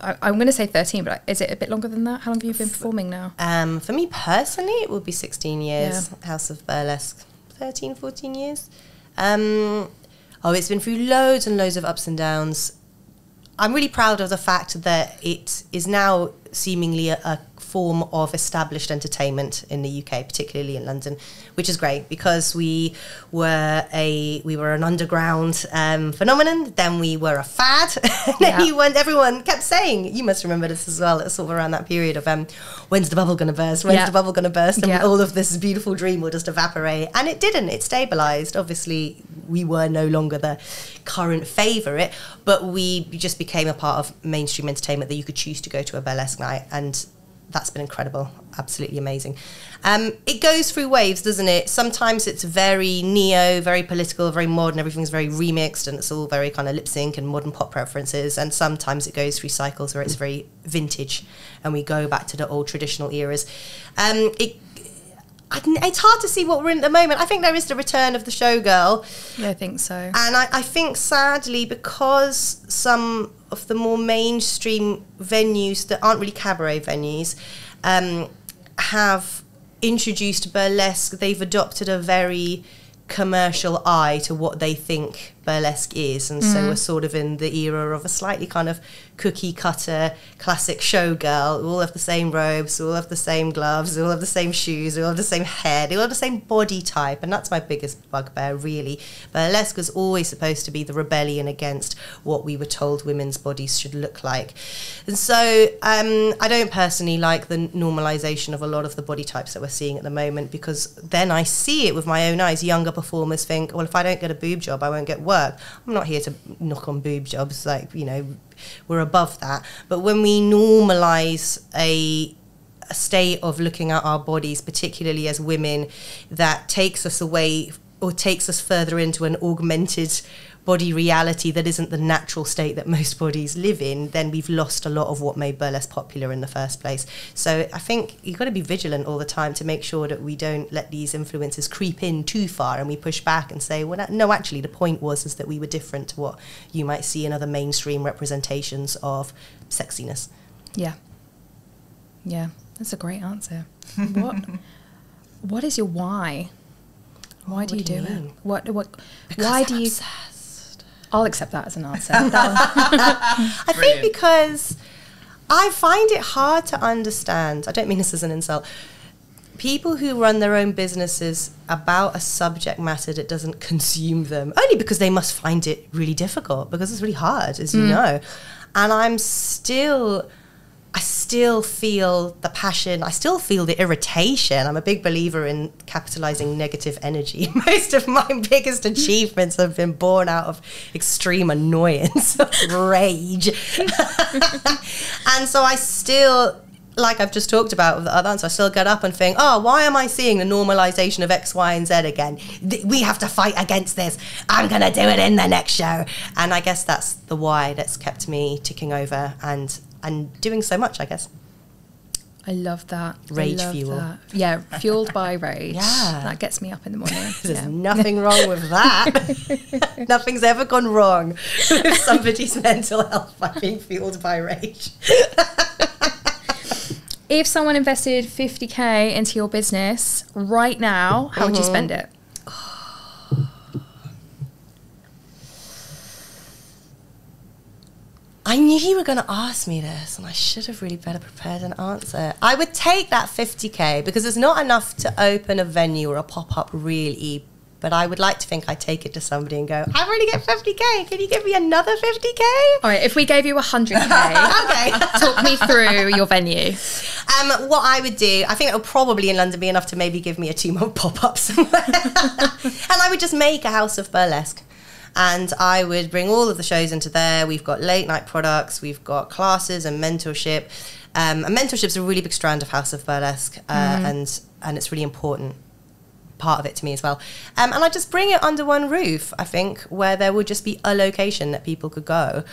I'm going to say 13, but is it a bit longer than that? How long have you been performing now? For me personally, it would be 16 years. Yeah. House of Burlesque, 13, 14 years. It's been through loads and loads of ups and downs. I'm really proud of the fact that it is now seemingly a form of established entertainment in the UK, particularly in London, which is great because we were an underground phenomenon, then we were a fad, and everyone kept saying, you must remember this as well, it's sort of around that period of when's the bubble going to burst, when's the bubble going to burst, and all of this beautiful dream will just evaporate, and it didn't, it stabilised. Obviously we were no longer the current favourite, but we just became a part of mainstream entertainment that you could choose to go to a burlesque night, and that's been incredible, absolutely amazing. It goes through waves, doesn't it? Sometimes it's very neo, very political, very modern, everything's very remixed and it's all very kind of lip sync and modern pop references, and sometimes it goes through cycles where it's very vintage and we go back to the old traditional eras. It's hard to see what we're in at the moment. I think there is the return of the showgirl. Yeah, I think so. And I think sadly, because some of the more mainstream venues that aren't really cabaret venues have introduced burlesque, they've adopted a very commercial eye to what they think burlesque is, and so we're sort of in the era of a slightly kind of cookie cutter classic showgirl. We all have the same robes, we all have the same gloves, we all have the same shoes, we all have the same hair, we all have the same body type, and that's my biggest bugbear really. Burlesque was always supposed to be the rebellion against what we were told women's bodies should look like, and so I don't personally like the normalisation of a lot of the body types that we're seeing at the moment, because then I see it with my own eyes. Younger performers think, well, if I don't get a boob job I won't get work. I'm not here to knock on boob jobs, like, you know, we're above that. But when we normalise a state of looking at our bodies, particularly as women, that takes us away or takes us further into an augmented body reality that isn't the natural state that most bodies live in, then we've lost a lot of what made burlesque popular in the first place. So I think you've got to be vigilant all the time to make sure that we don't let these influences creep in too far and we push back and say, well, no, actually the point was is that we were different to what you might see in other mainstream representations of sexiness. Yeah, that's a great answer. What is your why? Why do you do it? Why do you? Obsessed. I'll accept that as an answer. I think because I find it hard to understand. I don't mean this as an insult. People who run their own businesses about a subject matter that doesn't consume them, only because they must find it really difficult, because it's really hard, as you know. And I still feel the passion. I still feel the irritation. I'm a big believer in capitalizing negative energy. Most of my biggest achievements have been born out of extreme annoyance, rage. And so I still, like I've just talked about with the other answer, I still get up and think, oh, why am I seeing the normalization of X, Y, and Z again? We have to fight against this. I'm going to do it in the next show. And I guess that's the why that's kept me ticking over and doing so much, I guess. I love that. Rage fuel. That. Yeah, fueled by rage. Yeah. That gets me up in the morning. There's nothing wrong with that. Nothing's ever gone wrong with somebody's mental health by being fueled by rage. If someone invested 50k into your business right now, how would you spend it? I knew you were going to ask me this, and I should have really better prepared an answer. I would take that 50k because it's not enough to open a venue or a pop-up really, but I would like to think I take it to somebody and go, I've already get 50k, can you give me another 50k? All right, if we gave you 100k, okay. Talk me through your venue. What I would do, I think it would probably in London be enough to maybe give me a 2-month pop-up somewhere. And I would just make a House of Burlesque. And I would bring all of the shows into there. We've got late night products, we've got classes and mentorship. And mentorship's a really big strand of House of Burlesque, and it's really important part of it to me as well. And I just bring it under one roof, I think, where there would just be a location that people could go.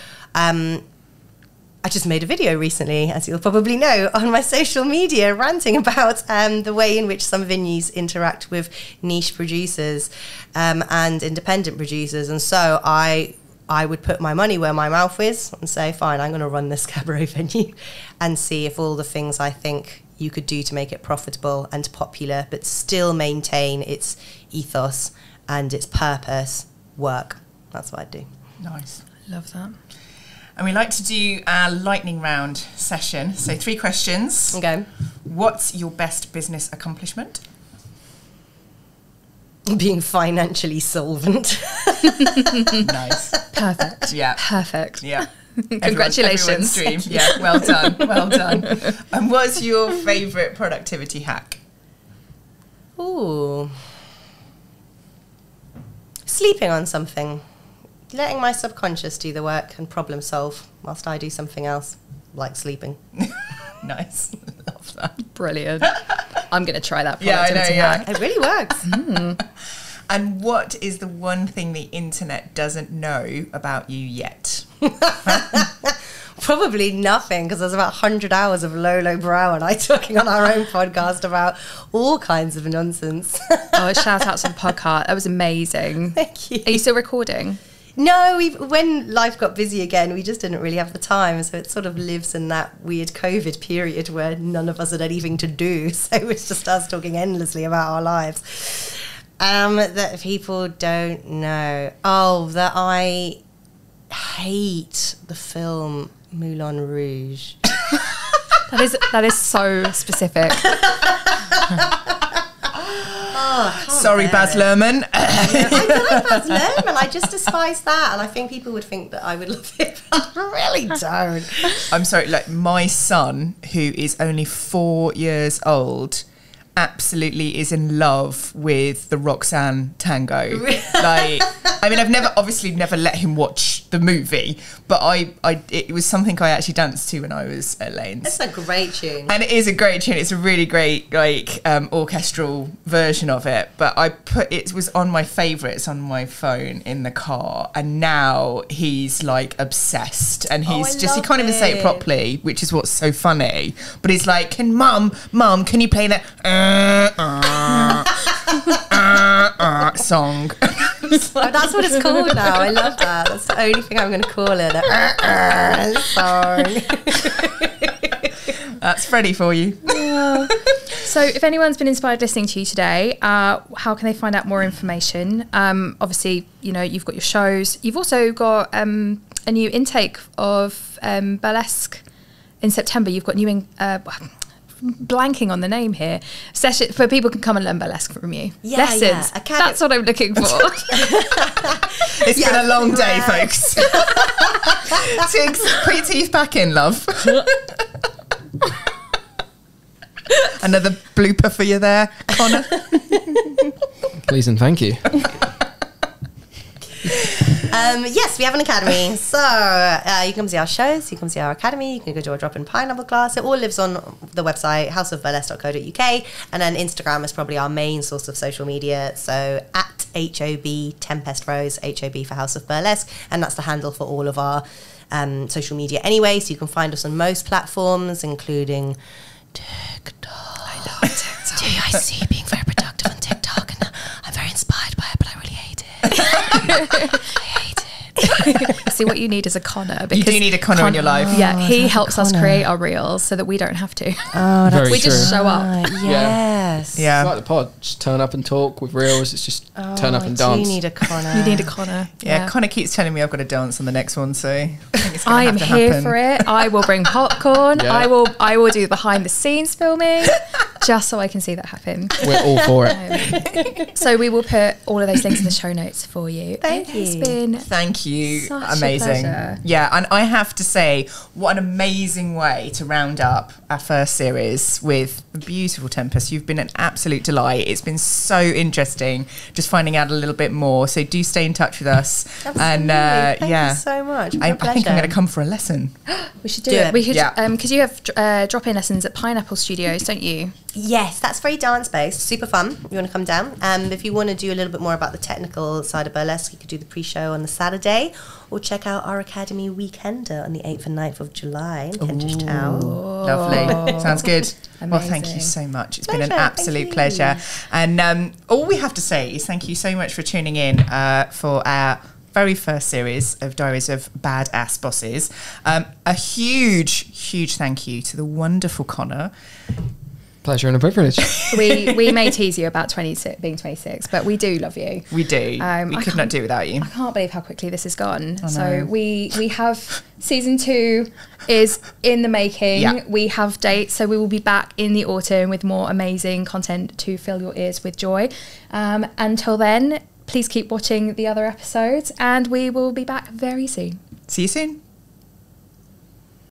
I just made a video recently, as you'll probably know, on my social media ranting about the way in which some venues interact with niche producers and independent producers. And so I I would put my money where my mouth is and say, fine, I'm going to run this cabaret venue and see if all the things I think you could do to make it profitable and popular, but still maintain its ethos and its purpose, work. That's what I'd do. Nice. Love that. And we like to do our lightning round session. So 3 questions. Okay. What's your best business accomplishment? Being financially solvent. Nice. Perfect. Yeah. Perfect. Yeah. Congratulations. Everyone's dream. Yeah, well done. Well done. And what's your favourite productivity hack? Ooh. Sleeping on something. Letting my subconscious do the work and problem solve whilst I do something else, like sleeping. Nice. Love that. Brilliant. I'm going to try that Yeah, I know, productivity yeah. hack. It really works. And what is the one thing the internet doesn't know about you yet? Probably nothing, because there's about 100 hours of Lolo Brow and I talking on our own podcast about all kinds of nonsense. Oh, shout out to the podcast. That was amazing. Thank you. Are you still recording? No, when life got busy again, we just didn't really have the time. So it sort of lives in that weird COVID period where none of us had anything to do. So it was just us talking endlessly about our lives. That people don't know. Oh, that I hate the film Moulin Rouge. That is so specific. Sorry, Baz Luhrmann. I like Baz Luhrmann. I just despise that, and I think people would think that I would love it, but I really don't. I'm sorry, like my son, who is only 4 years old, absolutely is in love with the Roxanne tango. Like, I mean, I've obviously never let him watch the movie, but it was something I actually danced to when I was at Lane's. It's a great tune. And it is a great tune. It's a really great, like, orchestral version of it. But it was on my favourites on my phone in the car. And now he's, like, obsessed. And he can't even say it properly, which is what's so funny. But he's like, Mum, can you play that song? Oh, that's what it's called now. I love that. That's the only thing I'm going to call it. Song. That's Freddie for you. Yeah. So if anyone's been inspired listening to you today, how can they find out more information? Obviously, you've got your shows. You've also got a new intake of burlesque in September. You've got new blanking on the name here, session where people can come and learn burlesque from you. Lessons. Yeah. That's what I'm looking for. It's been a long day, folks. Tigz, put your teeth back in, love. Another blooper for you there, Connor. Please and thank you. Yes, we have an academy. So you can come see our shows, you can see our academy, you can go to our drop-in pineapple class. It all lives on the website, houseofburlesque.co.uk. And then Instagram is probably our main source of social media. So at HOB Tempest Rose, HOB for House of Burlesque. And that's the handle for all of our social media anyway. So you can find us on most platforms, including TikTok. I love TikTok. I see being very productive on TikTok, and I'm very inspired by it, but I really hate it. I hate it. See, what you need is a Connor. You do need a Connor in your life. Yeah, he helps us create our reels so that we don't have to. Oh, that's we just show up. Yes. Yeah. It's like the pod. Just turn up and talk with reels. It's just turn up and dance. You need a Connor. You need a Connor. Yeah, Connor keeps telling me I've got to dance on the next one, so I think it's I am have to here happen. for it. I will bring popcorn. Yeah. I will do behind the scenes filming just so I can see that happen. We're all for it. So we will put all of those links in the show notes for you. Thank It's you. been Thank you. Such a Amazing. pleasure. Yeah, and I have to say, what an amazing way to round up our first series with the beautiful Tempest. You've been an absolute delight. It's been so interesting just finding out a little bit more. So do stay in touch with us. Absolutely. And Thank yeah, you so much. I think I'm going to come for a lesson. We should do Do it. it. We could, Yeah. because you have drop-in lessons at Pineapple Studios, don't you? Yes, that's very dance-based. Super fun. You want to come down. If you want to do a little bit more about the technical side of burlesque, you could do the pre-show on the Saturday, or check out our Academy Weekender on the 8th and 9th of July in Kentish Town. Lovely. Sounds good. Well, thank you Amazing. so much. It's been an Pleasure. absolute Thank you. pleasure. And all we have to say is thank you so much for tuning in for our very first series of Diaries of Badass Bosses. A huge thank you to the wonderful Connor. Pleasure and a privilege. We may tease you about being 26, but we do love you. We do. We could not do without you. I can't believe how quickly this has gone. So we have season 2 is in the making. Yeah. We have dates, so we will be back in the autumn with more amazing content to fill your ears with joy. Until then, please keep watching the other episodes, and we will be back very soon. See you soon.